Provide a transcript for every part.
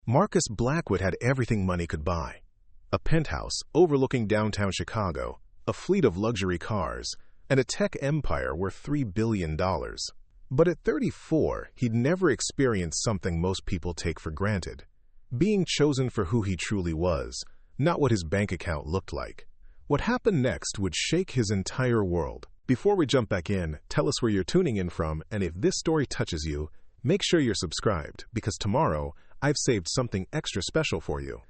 Marcus Blackwood had everything money could buy. A penthouse overlooking downtown Chicago, a fleet of luxury cars, and a tech empire worth $3 billion. But at 34, he'd never experienced something most people take for granted. Being chosen for who he truly was, not what his bank account looked like. What happened next would shake his entire world. Before we jump back in, tell us where you're tuning in from, and if this story touches you, make sure you're subscribed, because tomorrow, I've saved something extra special for you.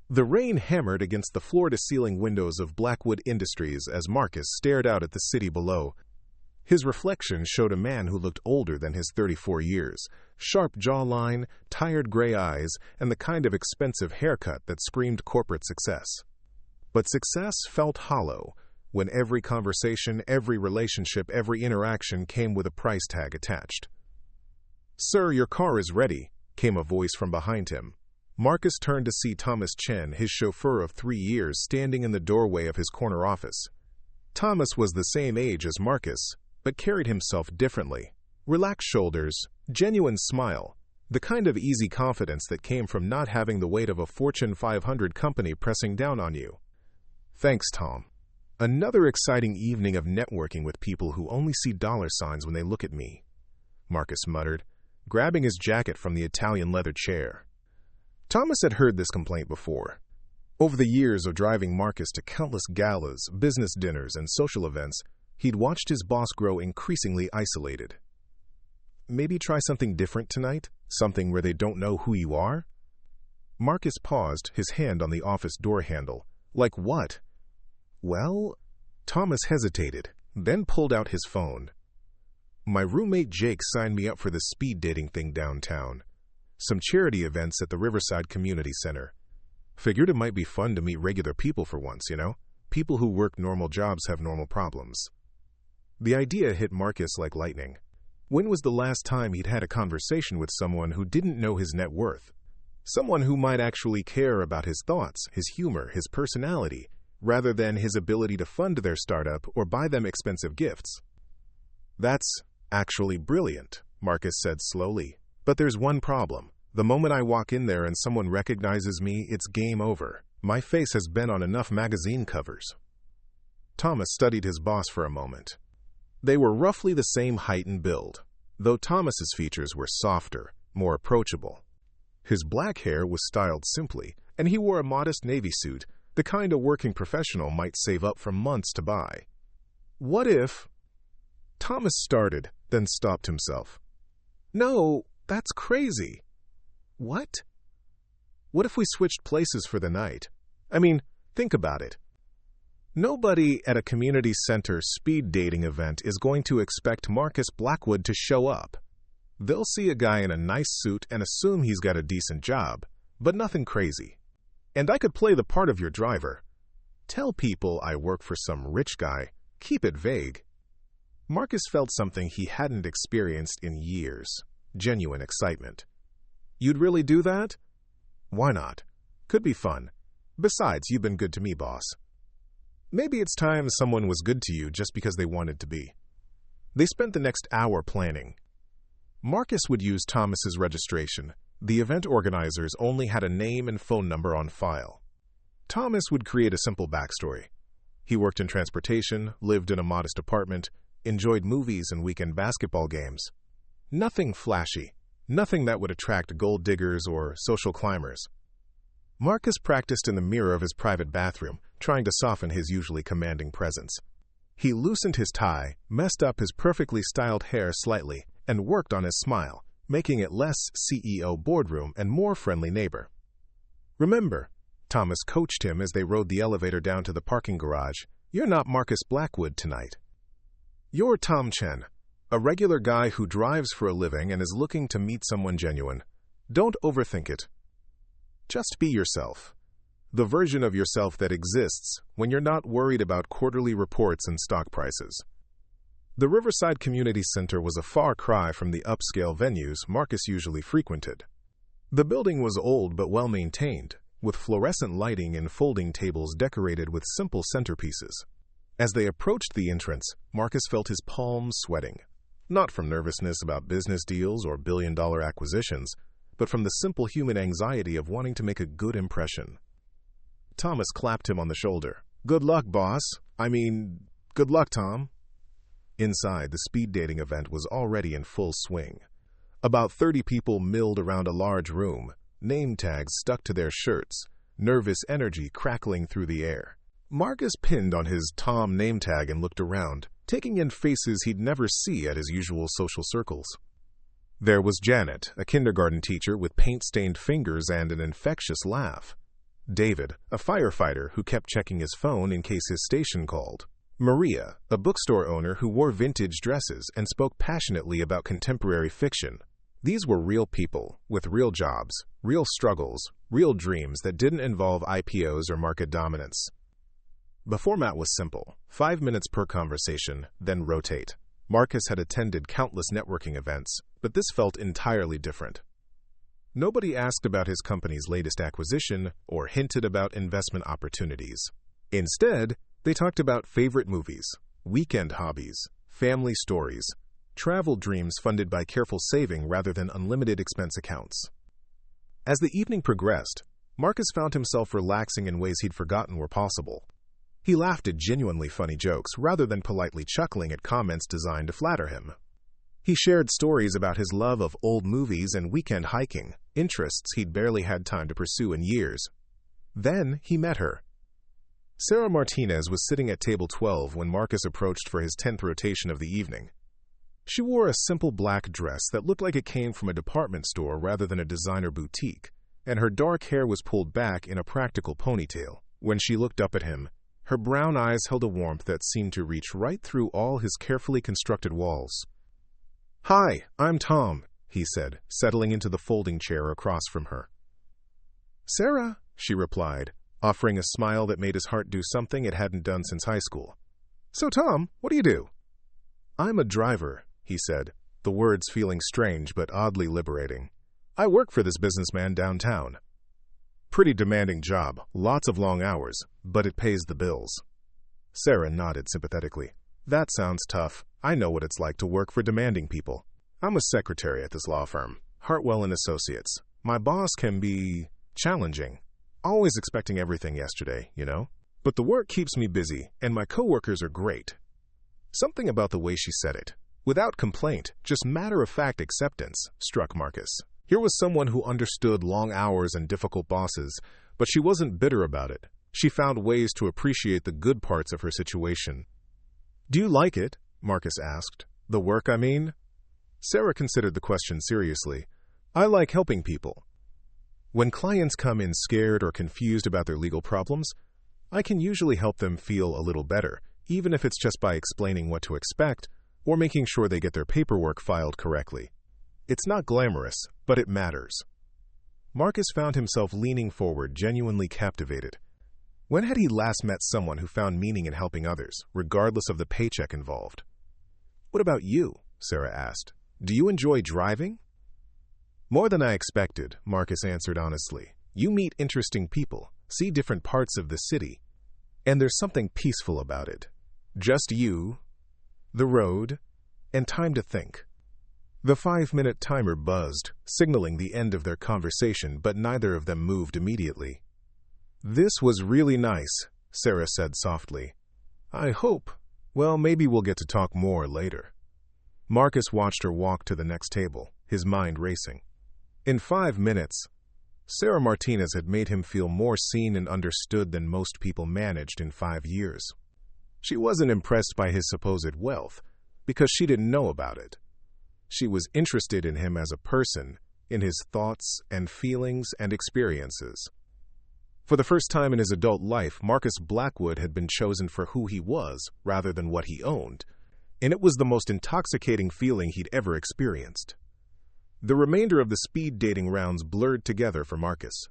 The rain hammered against the floor-to-ceiling windows of Blackwood Industries as Marcus stared out at the city below. His reflection showed a man who looked older than his 34 years, sharp jawline, tired gray eyes, and the kind of expensive haircut that screamed corporate success. But success felt hollow when every conversation, every relationship, every interaction came with a price tag attached. "Sir, your car is ready," came a voice from behind him. Marcus turned to see Thomas Chen, his chauffeur of 3 years, standing in the doorway of his corner office. Thomas was the same age as Marcus, but carried himself differently. Relaxed shoulders, genuine smile, the kind of easy confidence that came from not having the weight of a Fortune 500 company pressing down on you. "Thanks, Tom. Another exciting evening of networking with people who only see dollar signs when they look at me," Marcus muttered, grabbing his jacket from the Italian leather chair. Thomas had heard this complaint before. Over the years of driving Marcus to countless galas, business dinners, and social events, he'd watched his boss grow increasingly isolated. "Maybe try something different tonight? Something where they don't know who you are?" Marcus paused, his hand on the office door handle. "Like what?" "Well..." Thomas hesitated, then pulled out his phone. "My roommate Jake signed me up for this speed dating thing downtown. Some charity events at the Riverside Community Center. Figured it might be fun to meet regular people for once, you know? People who work normal jobs have normal problems." The idea hit Marcus like lightning. When was the last time he'd had a conversation with someone who didn't know his net worth? Someone who might actually care about his thoughts, his humor, his personality, rather than his ability to fund their startup or buy them expensive gifts. "That's actually brilliant," Marcus said slowly. "But there's one problem. The moment I walk in there and someone recognizes me, it's game over. My face has been on enough magazine covers." Thomas studied his boss for a moment. They were roughly the same height and build, though Thomas's features were softer, more approachable. His black hair was styled simply, and he wore a modest navy suit, the kind a working professional might save up for months to buy. "What if..." Thomas started, then stopped himself. "No, that's crazy." "What?" "What if we switched places for the night? I mean, think about it. Nobody at a community center speed dating event is going to expect Marcus Blackwood to show up. They'll see a guy in a nice suit and assume he's got a decent job, but nothing crazy. And I could play the part of your driver. Tell people I work for some rich guy. Keep it vague." Marcus felt something he hadn't experienced in years. Genuine excitement. "You'd really do that?" "Why not? Could be fun. Besides, you've been good to me, boss." Maybe it's time someone was good to you just because they wanted to be. They spent the next hour planning. Marcus would use Thomas's registration. The event organizers only had a name and phone number on file. Thomas would create a simple backstory. He worked in transportation, lived in a modest apartment, enjoyed movies and weekend basketball games. Nothing flashy, nothing that would attract gold diggers or social climbers. Marcus practiced in the mirror of his private bathroom, trying to soften his usually commanding presence. He loosened his tie, messed up his perfectly styled hair slightly, and worked on his smile, making it less CEO boardroom and more friendly neighbor. "Remember," Thomas coached him as they rode the elevator down to the parking garage, "you're not Marcus Blackwood tonight. You're Tom Chen, a regular guy who drives for a living and is looking to meet someone genuine. Don't overthink it. Just be yourself. The version of yourself that exists when you're not worried about quarterly reports and stock prices." The Riverside Community Center was a far cry from the upscale venues Marcus usually frequented. The building was old but well-maintained, with fluorescent lighting and folding tables decorated with simple centerpieces. As they approached the entrance, Marcus felt his palms sweating, not from nervousness about business deals or billion-dollar acquisitions, but from the simple human anxiety of wanting to make a good impression. Thomas clapped him on the shoulder. "Good luck, boss. Good luck, Tom." Inside, the speed dating event was already in full swing. About 30 people milled around a large room, name tags stuck to their shirts, nervous energy crackling through the air. Marcus pinned on his Tom name tag and looked around, taking in faces he'd never see at his usual social circles. There was Janet, a kindergarten teacher with paint-stained fingers and an infectious laugh. David, a firefighter who kept checking his phone in case his station called. Maria, a bookstore owner who wore vintage dresses and spoke passionately about contemporary fiction. These were real people, with real jobs, real struggles, real dreams that didn't involve IPOs or market dominance. The format was simple: 5 minutes per conversation, then rotate. Marcus had attended countless networking events, but this felt entirely different. Nobody asked about his company's latest acquisition or hinted about investment opportunities. Instead, they talked about favorite movies, weekend hobbies, family stories, travel dreams funded by careful saving rather than unlimited expense accounts. As the evening progressed, Marcus found himself relaxing in ways he'd forgotten were possible. He laughed at genuinely funny jokes rather than politely chuckling at comments designed to flatter him. He shared stories about his love of old movies and weekend hiking, interests he'd barely had time to pursue in years. Then he met her. Sarah Martinez was sitting at table 12 when Marcus approached for his 10th rotation of the evening. She wore a simple black dress that looked like it came from a department store rather than a designer boutique, and her dark hair was pulled back in a practical ponytail. When she looked up at him, her brown eyes held a warmth that seemed to reach right through all his carefully constructed walls. "Hi, I'm Tom," he said, settling into the folding chair across from her. "Sarah," she replied, offering a smile that made his heart do something it hadn't done since high school. "So, Tom, what do you do?" "I'm a driver," he said, the words feeling strange but oddly liberating. "I work for this businessman downtown. Pretty demanding job, lots of long hours, but it pays the bills." Sarah nodded sympathetically. "That sounds tough. I know what it's like to work for demanding people. I'm a secretary at this law firm, Hartwell & Associates. My boss can be challenging. Always expecting everything yesterday, you know? But the work keeps me busy, and my coworkers are great." Something about the way she said it, without complaint, just matter-of-fact acceptance, struck Marcus. Here was someone who understood long hours and difficult bosses, but she wasn't bitter about it. She found ways to appreciate the good parts of her situation. "Do you like it?" Marcus asked. "The work, I mean?" Sarah considered the question seriously. "I like helping people. When clients come in scared or confused about their legal problems, I can usually help them feel a little better, even if it's just by explaining what to expect or making sure they get their paperwork filed correctly. It's not glamorous, but it matters." Marcus found himself leaning forward, genuinely captivated. When had he last met someone who found meaning in helping others, regardless of the paycheck involved? "What about you?" Sarah asked. "Do you enjoy driving?" "More than I expected," Marcus answered honestly. "You meet interesting people, see different parts of the city, and there's something peaceful about it. Just you, the road, and time to think." The 5-minute timer buzzed, signaling the end of their conversation, but neither of them moved immediately. "This was really nice," Sarah said softly. Well, maybe we'll get to talk more later." Marcus watched her walk to the next table, his mind racing. In 5 minutes, Sarah Martinez had made him feel more seen and understood than most people managed in 5 years. She wasn't impressed by his supposed wealth, because she didn't know about it. She was interested in him as a person, in his thoughts and feelings and experiences. For the first time in his adult life, Marcus Blackwood had been chosen for who he was rather than what he owned, and it was the most intoxicating feeling he'd ever experienced. The remainder of the speed dating rounds blurred together for Marcus.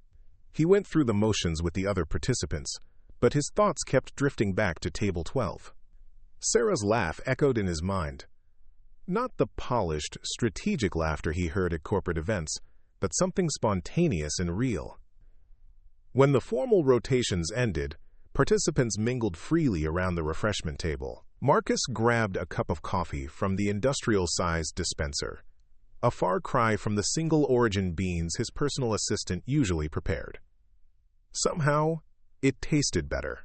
He went through the motions with the other participants, but his thoughts kept drifting back to table 12. Sarah's laugh echoed in his mind. Not the polished, strategic laughter he heard at corporate events, but something spontaneous and real. When the formal rotations ended, participants mingled freely around the refreshment table. Marcus grabbed a cup of coffee from the industrial-sized dispenser. a far cry from the single-origin beans his personal assistant usually prepared. Somehow, it tasted better.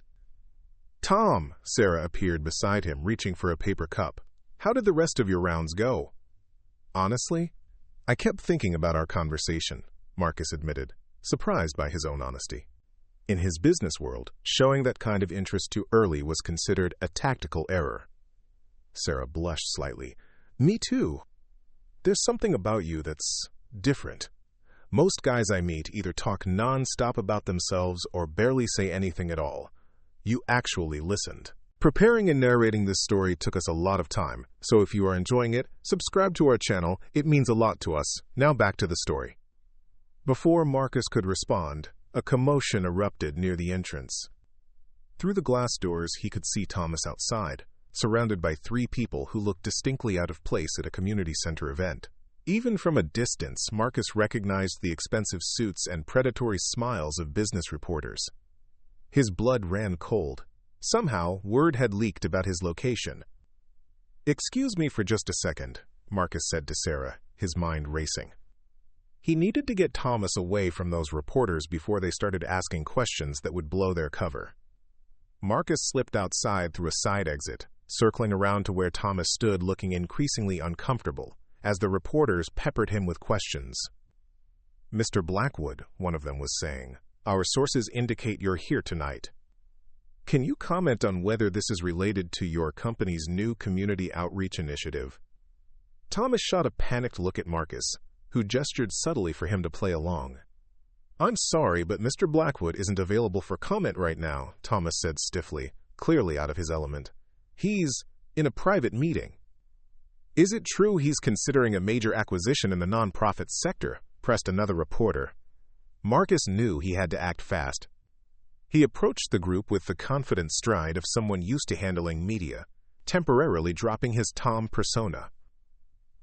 "Tom," Sarah appeared beside him, reaching for a paper cup. "How did the rest of your rounds go?" "Honestly, I kept thinking about our conversation," Marcus admitted, surprised by his own honesty. In his business world, showing that kind of interest too early was considered a tactical error. Sarah blushed slightly. "Me too. There's something about you that's different. Most guys I meet either talk non-stop about themselves or barely say anything at all. You actually listened." Preparing and narrating this story took us a lot of time, so if you are enjoying it, subscribe to our channel. It means a lot to us. Now back to the story. Before Marcus could respond, a commotion erupted near the entrance. Through the glass doors, he could see Thomas outside, surrounded by 3 people who looked distinctly out of place at a community center event. Even from a distance, Marcus recognized the expensive suits and predatory smiles of business reporters. His blood ran cold. Somehow, word had leaked about his location. "Excuse me for just a second," Marcus said to Sarah, his mind racing. He needed to get Thomas away from those reporters before they started asking questions that would blow their cover. Marcus slipped outside through a side exit, circling around to where Thomas stood looking increasingly uncomfortable, as the reporters peppered him with questions. "Mr. Blackwood," one of them was saying, "our sources indicate you're here tonight. Can you comment on whether this is related to your company's new community outreach initiative?" Thomas shot a panicked look at Marcus, who gestured subtly for him to play along. "I'm sorry, but Mr. Blackwood isn't available for comment right now," Thomas said stiffly, clearly out of his element. "He's in a private meeting." "Is it true he's considering a major acquisition in the nonprofit sector?" pressed another reporter. Marcus knew he had to act fast. He approached the group with the confident stride of someone used to handling media, temporarily dropping his Tom persona.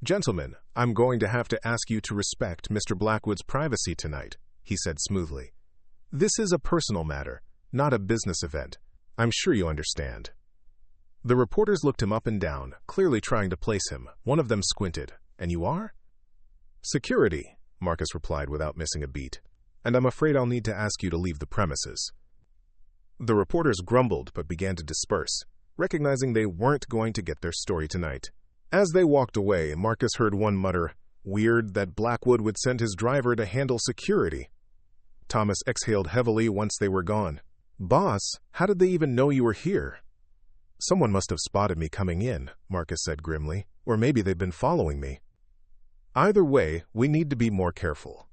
"Gentlemen, I'm going to have to ask you to respect Mr. Blackwood's privacy tonight," he said smoothly. "This is a personal matter, not a business event. I'm sure you understand." The reporters looked him up and down, clearly trying to place him. One of them squinted. "And you are?" "Security," Marcus replied without missing a beat. "And I'm afraid I'll need to ask you to leave the premises." The reporters grumbled but began to disperse, recognizing they weren't going to get their story tonight. As they walked away, Marcus heard one mutter, "Weird that Blackwood would send his driver to handle security." Thomas exhaled heavily once they were gone. "Boss, how did they even know you were here?" "Someone must have spotted me coming in," Marcus said grimly, "or maybe they've been following me. Either way, we need to be more careful."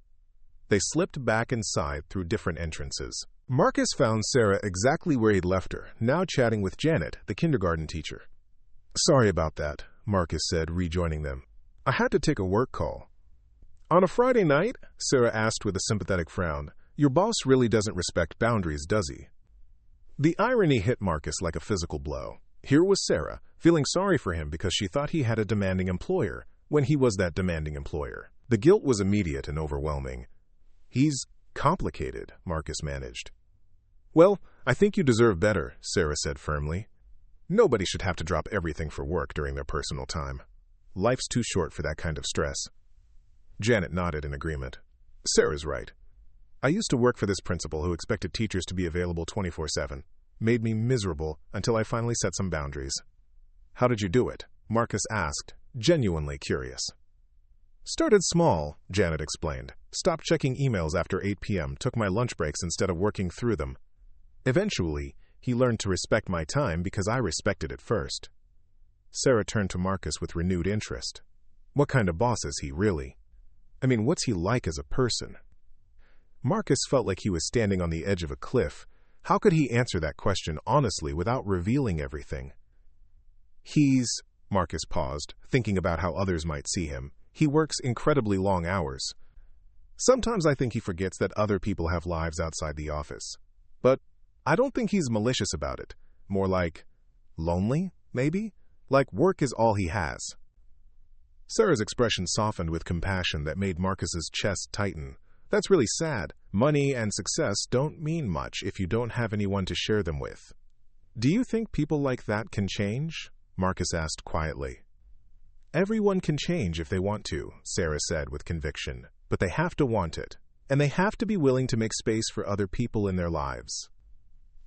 They slipped back inside through different entrances. Marcus found Sarah exactly where he'd left her, now chatting with Janet, the kindergarten teacher. "Sorry about that," Marcus said, rejoining them. "I had to take a work call." "On a Friday night?" Sarah asked with a sympathetic frown. "Your boss really doesn't respect boundaries, does he?" The irony hit Marcus like a physical blow. Here was Sarah, feeling sorry for him because she thought he had a demanding employer, when he was that demanding employer. The guilt was immediate and overwhelming. "He's complicated," Marcus managed. "Well, I think you deserve better," Sarah said firmly. "Nobody should have to drop everything for work during their personal time. Life's too short for that kind of stress." Janet nodded in agreement. "Sarah's right. I used to work for this principal who expected teachers to be available 24/7. Made me miserable until I finally set some boundaries." "How did you do it?" Marcus asked, genuinely curious. "Started small," Janet explained. "Stopped checking emails after 8 p.m., took my lunch breaks instead of working through them. Eventually, he learned to respect my time because I respected it first." Sarah turned to Marcus with renewed interest. "What kind of boss is he, really? I mean, what's he like as a person?" Marcus felt like he was standing on the edge of a cliff. How could he answer that question honestly without revealing everything? Marcus paused, thinking about how others might see him. "He works incredibly long hours. Sometimes I think he forgets that other people have lives outside the office. But I don't think he's malicious about it. More like lonely, maybe? Like work is all he has." Sarah's expression softened with compassion that made Marcus's chest tighten. "That's really sad. Money and success don't mean much if you don't have anyone to share them with." "Do you think people like that can change?" Marcus asked quietly. Everyone can change if they want to, Sarah said with conviction, but they have to want it, and they have to be willing to make space for other people in their lives.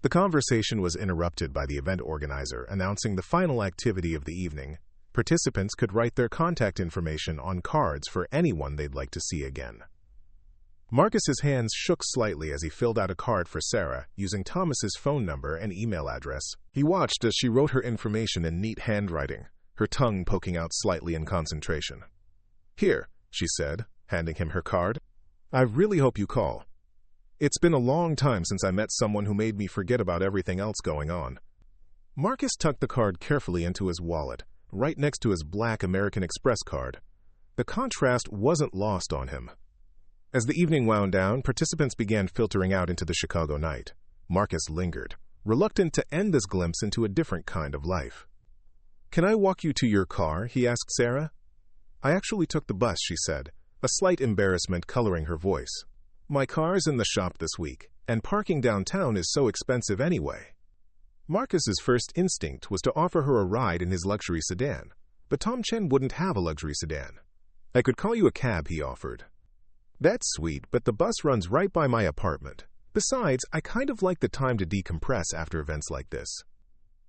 The conversation was interrupted by the event organizer announcing the final activity of the evening. Participants could write their contact information on cards for anyone they'd like to see again. Marcus's hands shook slightly as he filled out a card for Sarah, using Thomas's phone number and email address. He watched as she wrote her information in neat handwriting, her tongue poking out slightly in concentration. "Here," she said, handing him her card. "I really hope you call. It's been a long time since I met someone who made me forget about everything else going on." Marcus tucked the card carefully into his wallet, right next to his black American Express card. The contrast wasn't lost on him. As the evening wound down, participants began filtering out into the Chicago night. Marcus lingered, reluctant to end this glimpse into a different kind of life. "Can I walk you to your car?" he asked Sarah. "I actually took the bus," she said, a slight embarrassment coloring her voice. "My car's in the shop this week, and parking downtown is so expensive anyway." Marcus's first instinct was to offer her a ride in his luxury sedan, but Tom Chen wouldn't have a luxury sedan. "I could call you a cab," he offered. "That's sweet, but the bus runs right by my apartment. Besides, I kind of like the time to decompress after events like this."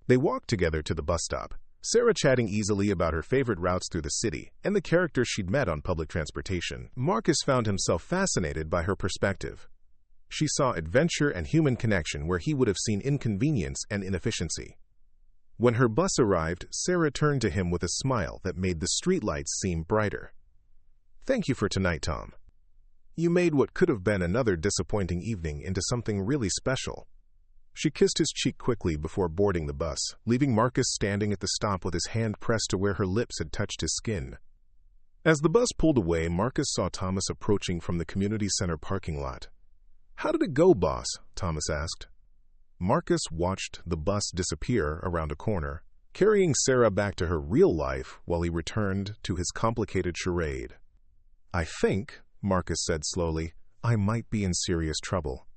They walked together to the bus stop, Sarah chatting easily about her favorite routes through the city and the characters she'd met on public transportation. Marcus found himself fascinated by her perspective. She saw adventure and human connection where he would have seen inconvenience and inefficiency. When her bus arrived, Sarah turned to him with a smile that made the streetlights seem brighter. "Thank you for tonight, Tom. You made what could have been another disappointing evening into something really special." She kissed his cheek quickly before boarding the bus, leaving Marcus standing at the stop with his hand pressed to where her lips had touched his skin. As the bus pulled away, Marcus saw Thomas approaching from the community center parking lot. "How did it go, boss?" Thomas asked. Marcus watched the bus disappear around a corner, carrying Sarah back to her real life while he returned to his complicated charade. "I think," Marcus said slowly, "I might be in serious trouble."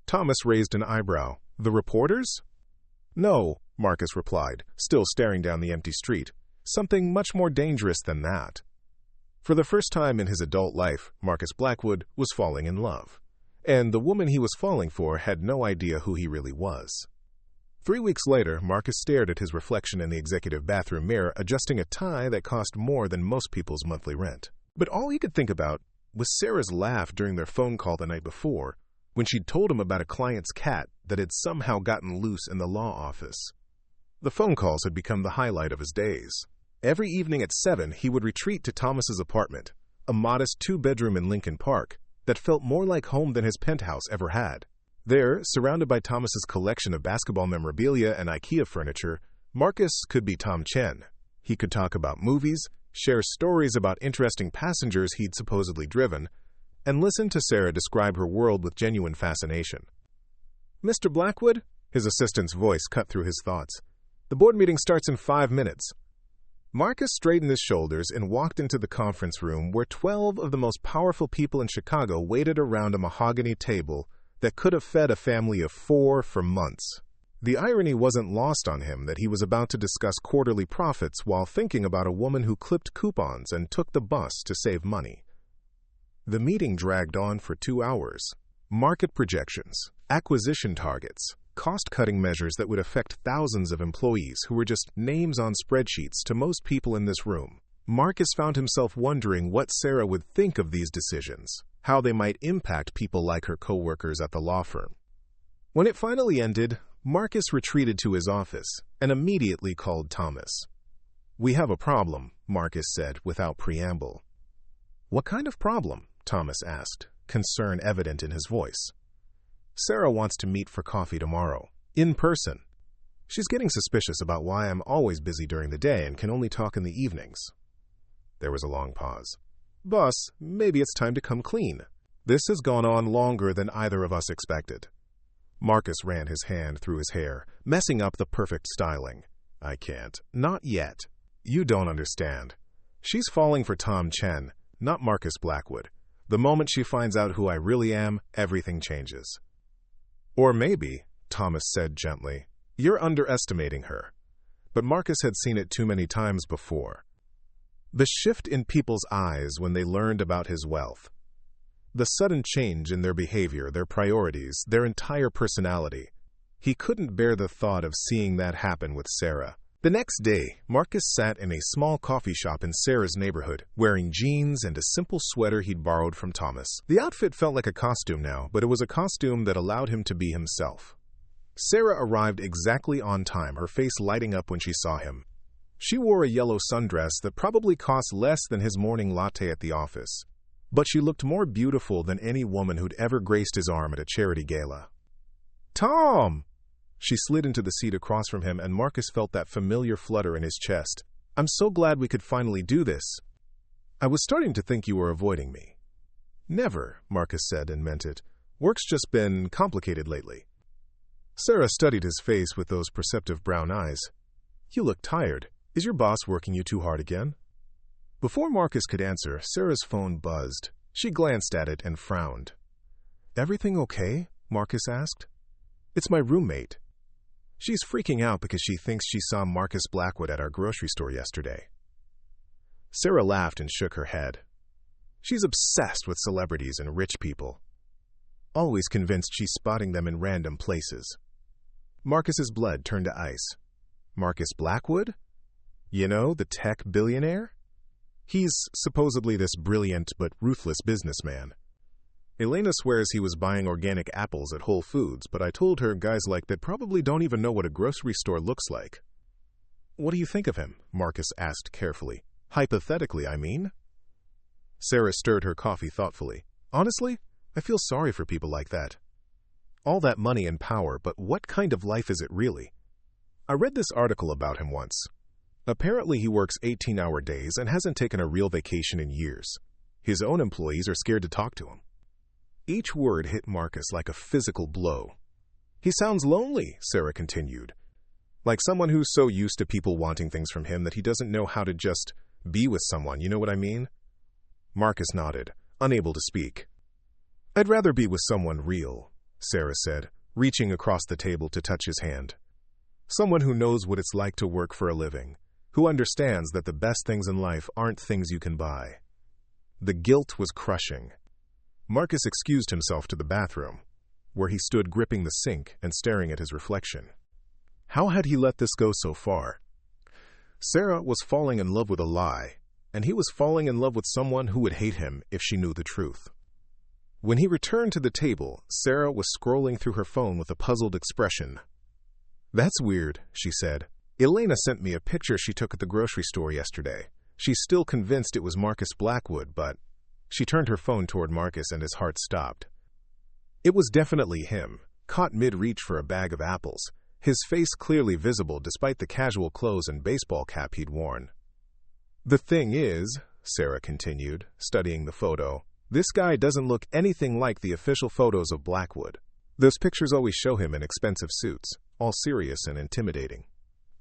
Thomas raised an eyebrow. "The reporters?" "No," Marcus replied, still staring down the empty street. "Something much more dangerous than that." For the first time in his adult life, Marcus Blackwood was falling in love. And the woman he was falling for had no idea who he really was. 3 weeks later, Marcus stared at his reflection in the executive bathroom mirror, adjusting a tie that cost more than most people's monthly rent. But all he could think about was Sarah's laugh during their phone call the night before, when she'd told him about a client's cat that had somehow gotten loose in the law office. The phone calls had become the highlight of his days. Every evening at 7, he would retreat to Thomas's apartment, a modest 2-bedroom in Lincoln Park that felt more like home than his penthouse ever had. There, surrounded by Thomas's collection of basketball memorabilia and IKEA furniture, Marcus could be Tom Chen. He could talk about movies, share stories about interesting passengers he'd supposedly driven, and listen to Sarah describe her world with genuine fascination. "Mr. Blackwood?" His assistant's voice cut through his thoughts. "The board meeting starts in 5 minutes. Marcus straightened his shoulders and walked into the conference room where 12 of the most powerful people in Chicago waited around a mahogany table that could have fed a family of 4 for months. The irony wasn't lost on him that he was about to discuss quarterly profits while thinking about a woman who clipped coupons and took the bus to save money. The meeting dragged on for 2 hours. Market projections, acquisition targets, cost-cutting measures that would affect thousands of employees who were just names on spreadsheets to most people in this room. Marcus found himself wondering what Sarah would think of these decisions, how they might impact people like her coworkers at the law firm. When it finally ended, Marcus retreated to his office and immediately called Thomas. "We have a problem," Marcus said without preamble. "What kind of problem?" Thomas asked, concern evident in his voice. "Sarah wants to meet for coffee tomorrow, in person. She's getting suspicious about why I'm always busy during the day and can only talk in the evenings." There was a long pause. "Boss, maybe it's time to come clean. This has gone on longer than either of us expected." Marcus ran his hand through his hair, messing up the perfect styling. "I can't. Not yet. You don't understand. She's falling for Tom Chen, not Marcus Blackwood. The moment she finds out who I really am, everything changes." "Or maybe," Thomas said gently, "you're underestimating her." But Marcus had seen it too many times before. The shift in people's eyes when they learned about his wealth. The sudden change in their behavior, their priorities, their entire personality. He couldn't bear the thought of seeing that happen with Sarah. The next day, Marcus sat in a small coffee shop in Sarah's neighborhood, wearing jeans and a simple sweater he'd borrowed from Thomas. The outfit felt like a costume now, but it was a costume that allowed him to be himself. Sarah arrived exactly on time, her face lighting up when she saw him. She wore a yellow sundress that probably cost less than his morning latte at the office. But she looked more beautiful than any woman who'd ever graced his arm at a charity gala. "Tom!" She slid into the seat across from him, and Marcus felt that familiar flutter in his chest. "I'm so glad we could finally do this. I was starting to think you were avoiding me." "Never," Marcus said and meant it. "Work's just been complicated lately." Sarah studied his face with those perceptive brown eyes. "You look tired. Is your boss working you too hard again?" Before Marcus could answer, Sarah's phone buzzed. She glanced at it and frowned. "Everything okay?" Marcus asked. "It's my roommate. She's freaking out because she thinks she saw Marcus Blackwood at our grocery store yesterday." Sarah laughed and shook her head. "She's obsessed with celebrities and rich people. Always convinced she's spotting them in random places." Marcus's blood turned to ice. "Marcus Blackwood? You know, the tech billionaire? He's supposedly this brilliant but ruthless businessman. Elena swears he was buying organic apples at Whole Foods, but I told her guys like that probably don't even know what a grocery store looks like." "What do you think of him?" Marcus asked carefully. "Hypothetically, I mean." Sarah stirred her coffee thoughtfully. "Honestly, I feel sorry for people like that. All that money and power, but what kind of life is it really? I read this article about him once. Apparently he works 18-hour days and hasn't taken a real vacation in years. His own employees are scared to talk to him." Each word hit Marcus like a physical blow. "He sounds lonely," Sarah continued. "Like someone who's so used to people wanting things from him that he doesn't know how to just be with someone, you know what I mean?" Marcus nodded, unable to speak. "I'd rather be with someone real," Sarah said, reaching across the table to touch his hand. "Someone who knows what it's like to work for a living, who understands that the best things in life aren't things you can buy." The guilt was crushing. Marcus excused himself to the bathroom, where he stood gripping the sink and staring at his reflection. How had he let this go so far? Sarah was falling in love with a lie, and he was falling in love with someone who would hate him if she knew the truth. When he returned to the table, Sarah was scrolling through her phone with a puzzled expression. "That's weird," she said. "Elena sent me a picture she took at the grocery store yesterday. She's still convinced it was Marcus Blackwood, but..." She turned her phone toward Marcus and his heart stopped. It was definitely him, caught mid-reach for a bag of apples, his face clearly visible despite the casual clothes and baseball cap he'd worn. "The thing is," Sarah continued, studying the photo, "this guy doesn't look anything like the official photos of Blackwood. Those pictures always show him in expensive suits, all serious and intimidating.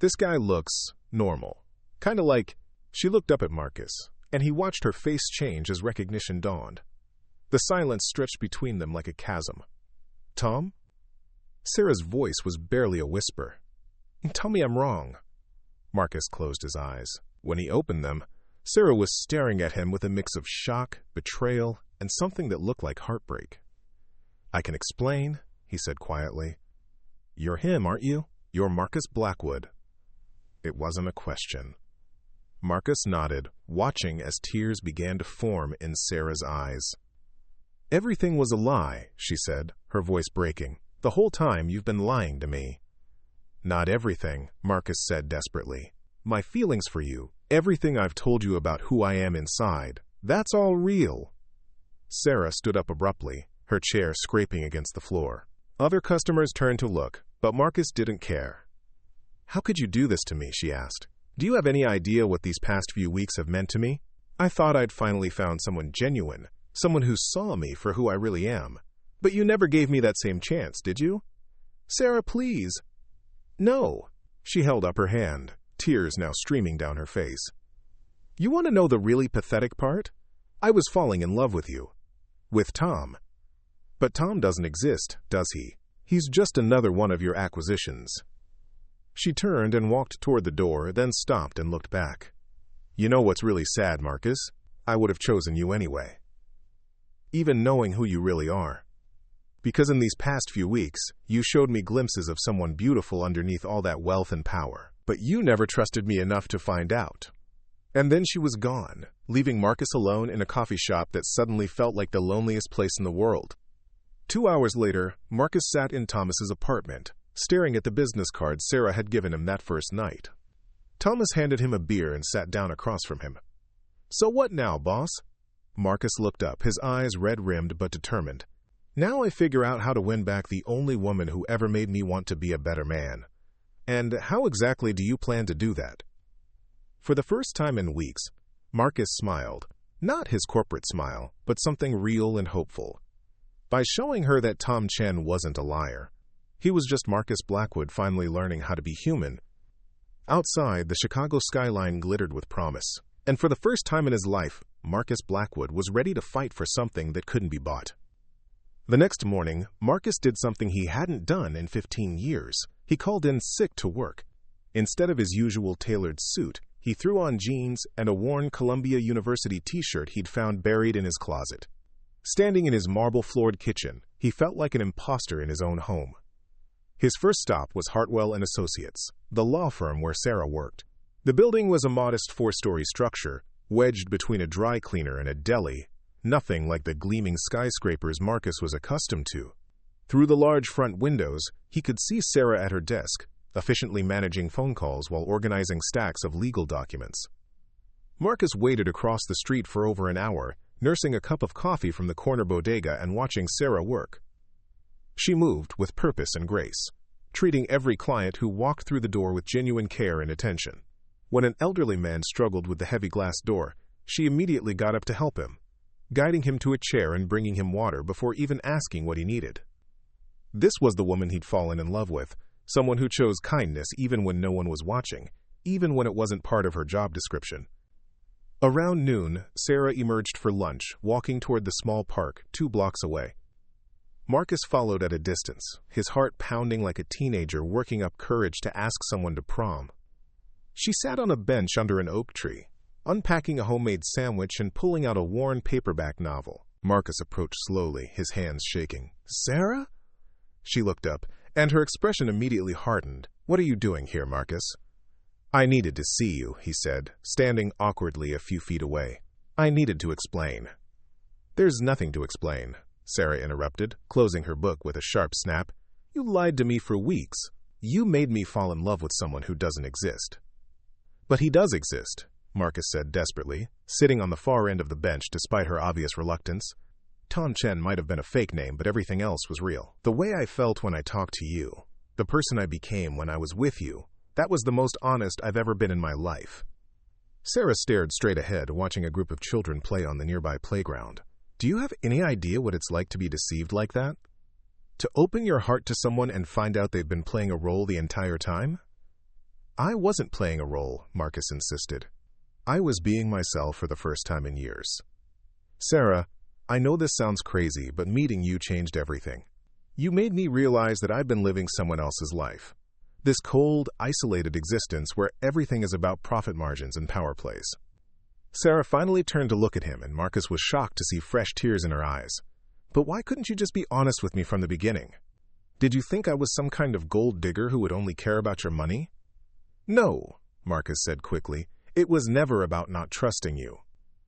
This guy looks normal. Kind of like..." She looked up at Marcus, and he watched her face change as recognition dawned. The silence stretched between them like a chasm. "Tom?" Sarah's voice was barely a whisper. "Tell me I'm wrong." Marcus closed his eyes. When he opened them, Sarah was staring at him with a mix of shock, betrayal, and something that looked like heartbreak. "I can explain," he said quietly. "You're him, aren't you? You're Marcus Blackwood." It wasn't a question. Marcus nodded, watching as tears began to form in Sarah's eyes. "Everything was a lie," she said, her voice breaking. "The whole time you've been lying to me." "Not everything," Marcus said desperately. "My feelings for you, everything I've told you about who I am inside, that's all real." Sarah stood up abruptly, her chair scraping against the floor. Other customers turned to look, but Marcus didn't care. "How could you do this to me?" she asked. "Do you have any idea what these past few weeks have meant to me? I thought I'd finally found someone genuine, someone who saw me for who I really am. But you never gave me that same chance, did you?" "Sarah, please." "No." She held up her hand, tears now streaming down her face. "You want to know the really pathetic part? I was falling in love with you. With Tom. But Tom doesn't exist, does he? He's just another one of your acquisitions." She turned and walked toward the door, then stopped and looked back. You know what's really sad, Marcus? I would have chosen you anyway. Even knowing who you really are. Because in these past few weeks, you showed me glimpses of someone beautiful underneath all that wealth and power. But you never trusted me enough to find out. And then she was gone, leaving Marcus alone in a coffee shop that suddenly felt like the loneliest place in the world. 2 hours later, Marcus sat in Thomas's apartment, staring at the business card Sarah had given him that first night. Thomas handed him a beer and sat down across from him. So what now, boss? Marcus looked up, his eyes red-rimmed but determined. Now I figure out how to win back the only woman who ever made me want to be a better man. And how exactly do you plan to do that? For the first time in weeks, Marcus smiled. Not his corporate smile, but something real and hopeful. By showing her that Tom Chen wasn't a liar. He was just Marcus Blackwood finally learning how to be human. Outside, the Chicago skyline glittered with promise. And for the first time in his life, Marcus Blackwood was ready to fight for something that couldn't be bought. The next morning, Marcus did something he hadn't done in 15 years. He called in sick to work. Instead of his usual tailored suit, he threw on jeans and a worn Columbia University t-shirt he'd found buried in his closet. Standing in his marble-floored kitchen, he felt like an imposter in his own home. His first stop was Hartwell & Associates, the law firm where Sarah worked. The building was a modest 4-story structure, wedged between a dry cleaner and a deli, nothing like the gleaming skyscrapers Marcus was accustomed to. Through the large front windows, he could see Sarah at her desk, efficiently managing phone calls while organizing stacks of legal documents. Marcus waited across the street for over an hour, nursing a cup of coffee from the corner bodega and watching Sarah work. She moved with purpose and grace, treating every client who walked through the door with genuine care and attention. When an elderly man struggled with the heavy glass door, she immediately got up to help him, guiding him to a chair and bringing him water before even asking what he needed. This was the woman he'd fallen in love with, someone who chose kindness even when no one was watching, even when it wasn't part of her job description. Around noon, Sarah emerged for lunch, walking toward the small park 2 blocks away. Marcus followed at a distance, his heart pounding like a teenager working up courage to ask someone to prom. She sat on a bench under an oak tree, unpacking a homemade sandwich and pulling out a worn paperback novel. Marcus approached slowly, his hands shaking. "Sarah?" She looked up, and her expression immediately hardened. "What are you doing here, Marcus?" "I needed to see you," he said, standing awkwardly a few feet away. "I needed to explain." "There's nothing to explain," Sarah interrupted, closing her book with a sharp snap. "You lied to me for weeks. You made me fall in love with someone who doesn't exist." "But he does exist," Marcus said desperately, sitting on the far end of the bench despite her obvious reluctance. "Tom Chen might have been a fake name, but everything else was real. The way I felt when I talked to you, the person I became when I was with you, that was the most honest I've ever been in my life." Sarah stared straight ahead, watching a group of children play on the nearby playground. "Do you have any idea what it's like to be deceived like that? To open your heart to someone and find out they've been playing a role the entire time?" "I wasn't playing a role," Marcus insisted. "I was being myself for the first time in years. Sarah, I know this sounds crazy, but meeting you changed everything. You made me realize that I've been living someone else's life. This cold, isolated existence where everything is about profit margins and power plays." Sarah finally turned to look at him, and Marcus was shocked to see fresh tears in her eyes. "But why couldn't you just be honest with me from the beginning? Did you think I was some kind of gold digger who would only care about your money?" "No," Marcus said quickly. "It was never about not trusting you.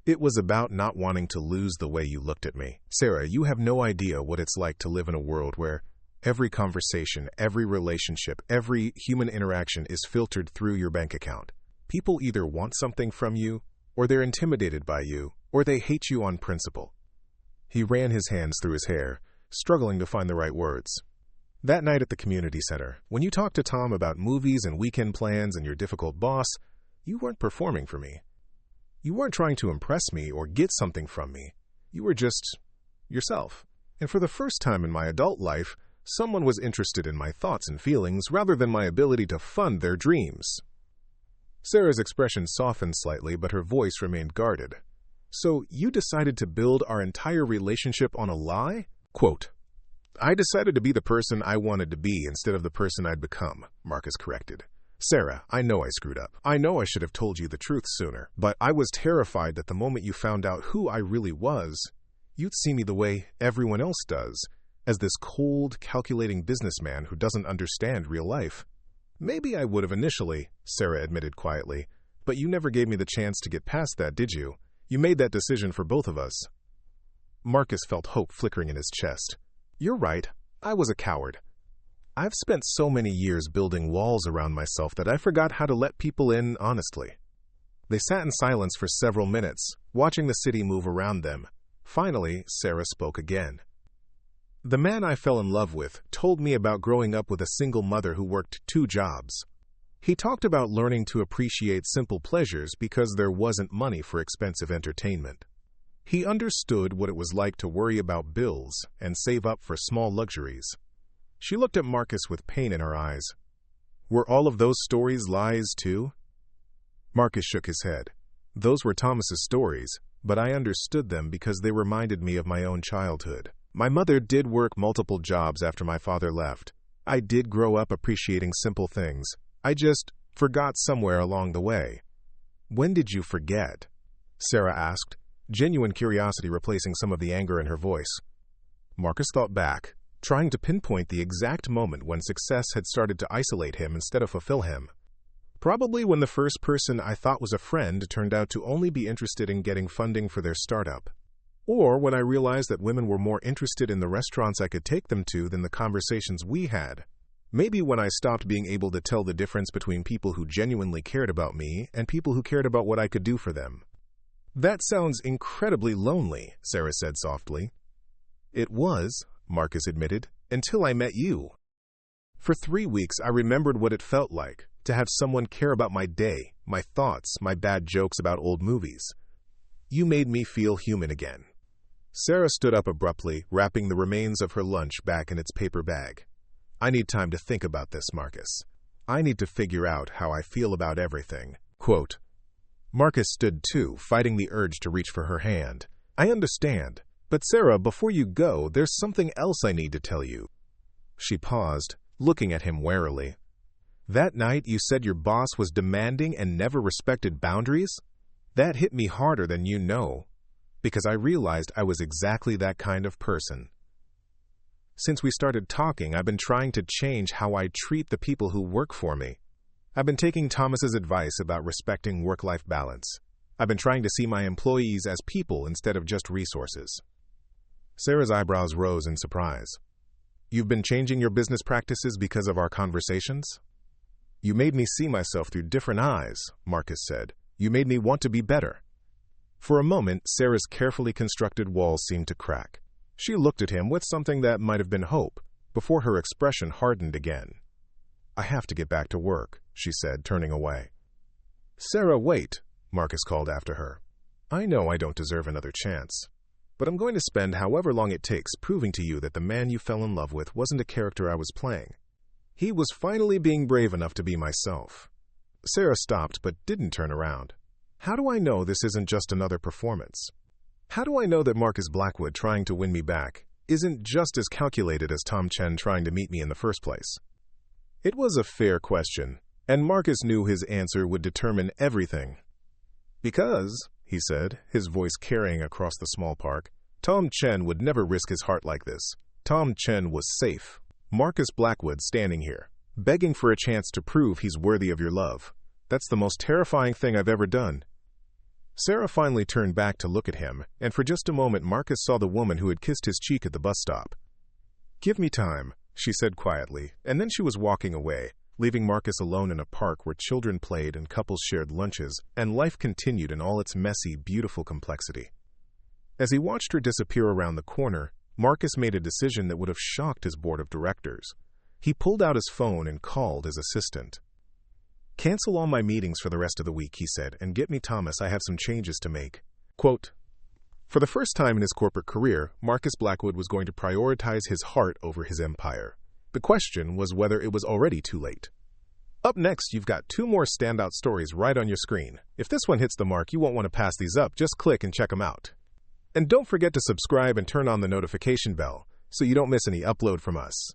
It was about not wanting to lose the way you looked at me. Sarah, you have no idea what it's like to live in a world where every conversation, every relationship, every human interaction is filtered through your bank account. People either want something from you, or they're intimidated by you, or they hate you on principle." He ran his hands through his hair, struggling to find the right words. "That night at the community center, when you talked to Tom about movies and weekend plans and your difficult boss, you weren't performing for me. You weren't trying to impress me or get something from me. You were just yourself. And for the first time in my adult life, someone was interested in my thoughts and feelings rather than my ability to fund their dreams." Sarah's expression softened slightly, but her voice remained guarded. "So you decided to build our entire relationship on a lie?" Quote, "I decided to be the person I wanted to be instead of the person I'd become," Marcus corrected. Sarah, I know I screwed up. I know I should have told you the truth sooner, but I was terrified that the moment you found out who I really was, you'd see me the way everyone else does, as this cold, calculating businessman who doesn't understand real life. Maybe I would have initially, Sarah admitted quietly, but you never gave me the chance to get past that, did you? You made that decision for both of us. Marcus felt hope flickering in his chest. You're right. I was a coward. I've spent so many years building walls around myself that I forgot how to let people in honestly. They sat in silence for several minutes, watching the city move around them. Finally, Sarah spoke again. The man I fell in love with told me about growing up with a single mother who worked 2 jobs. He talked about learning to appreciate simple pleasures because there wasn't money for expensive entertainment. He understood what it was like to worry about bills and save up for small luxuries. She looked at Marcus with pain in her eyes. Were all of those stories lies too? Marcus shook his head. Those were Thomas's stories, but I understood them because they reminded me of my own childhood. My mother did work multiple jobs after my father left. I did grow up appreciating simple things. I just forgot somewhere along the way. When did you forget? Sarah asked, genuine curiosity replacing some of the anger in her voice. Marcus thought back, trying to pinpoint the exact moment when success had started to isolate him instead of fulfill him. Probably when the first person I thought was a friend turned out to only be interested in getting funding for their startup. Or when I realized that women were more interested in the restaurants I could take them to than the conversations we had. Maybe when I stopped being able to tell the difference between people who genuinely cared about me and people who cared about what I could do for them. That sounds incredibly lonely, Sarah said softly. It was, Marcus admitted, until I met you. For 3 weeks, I remembered what it felt like to have someone care about my day, my thoughts, my bad jokes about old movies. You made me feel human again. Sarah stood up abruptly, wrapping the remains of her lunch back in its paper bag. I need time to think about this, Marcus. I need to figure out how I feel about everything. Quote. Marcus stood too, fighting the urge to reach for her hand. I understand. But Sarah, before you go, there's something else I need to tell you. She paused, looking at him warily. That night you said your boss was demanding and never respected boundaries? That hit me harder than you know, because I realized I was exactly that kind of person. Since we started talking, I've been trying to change how I treat the people who work for me. I've been taking Thomas's advice about respecting work-life balance. I've been trying to see my employees as people instead of just resources. Sarah's eyebrows rose in surprise. You've been changing your business practices because of our conversations? You made me see myself through different eyes, Marcus said. You made me want to be better. For a moment, Sarah's carefully constructed walls seemed to crack. She looked at him with something that might have been hope, before her expression hardened again. I have to get back to work, she said, turning away. Sarah, wait, Marcus called after her. I know I don't deserve another chance, but I'm going to spend however long it takes proving to you that the man you fell in love with wasn't a character I was playing. He was finally being brave enough to be myself. Sarah stopped but didn't turn around. How do I know this isn't just another performance? How do I know that Marcus Blackwood trying to win me back isn't just as calculated as Tom Chen trying to meet me in the first place? It was a fair question, and Marcus knew his answer would determine everything. Because, he said, his voice carrying across the small park, Tom Chen would never risk his heart like this. Tom Chen was safe. Marcus Blackwood standing here, begging for a chance to prove he's worthy of your love. That's the most terrifying thing I've ever done. Sarah finally turned back to look at him, and for just a moment Marcus saw the woman who had kissed his cheek at the bus stop. Give me time, she said quietly, and then she was walking away, leaving Marcus alone in a park where children played and couples shared lunches, and life continued in all its messy, beautiful complexity. As he watched her disappear around the corner, Marcus made a decision that would have shocked his board of directors. He pulled out his phone and called his assistant. Cancel all my meetings for the rest of the week, he said, and get me Thomas. I have some changes to make. Quote, for the first time in his corporate career, Marcus Blackwood was going to prioritize his heart over his empire. The question was whether it was already too late. Up next, you've got 2 more standout stories right on your screen. If this one hits the mark, you won't want to pass these up. Just click and check them out. And don't forget to subscribe and turn on the notification bell so you don't miss any upload from us.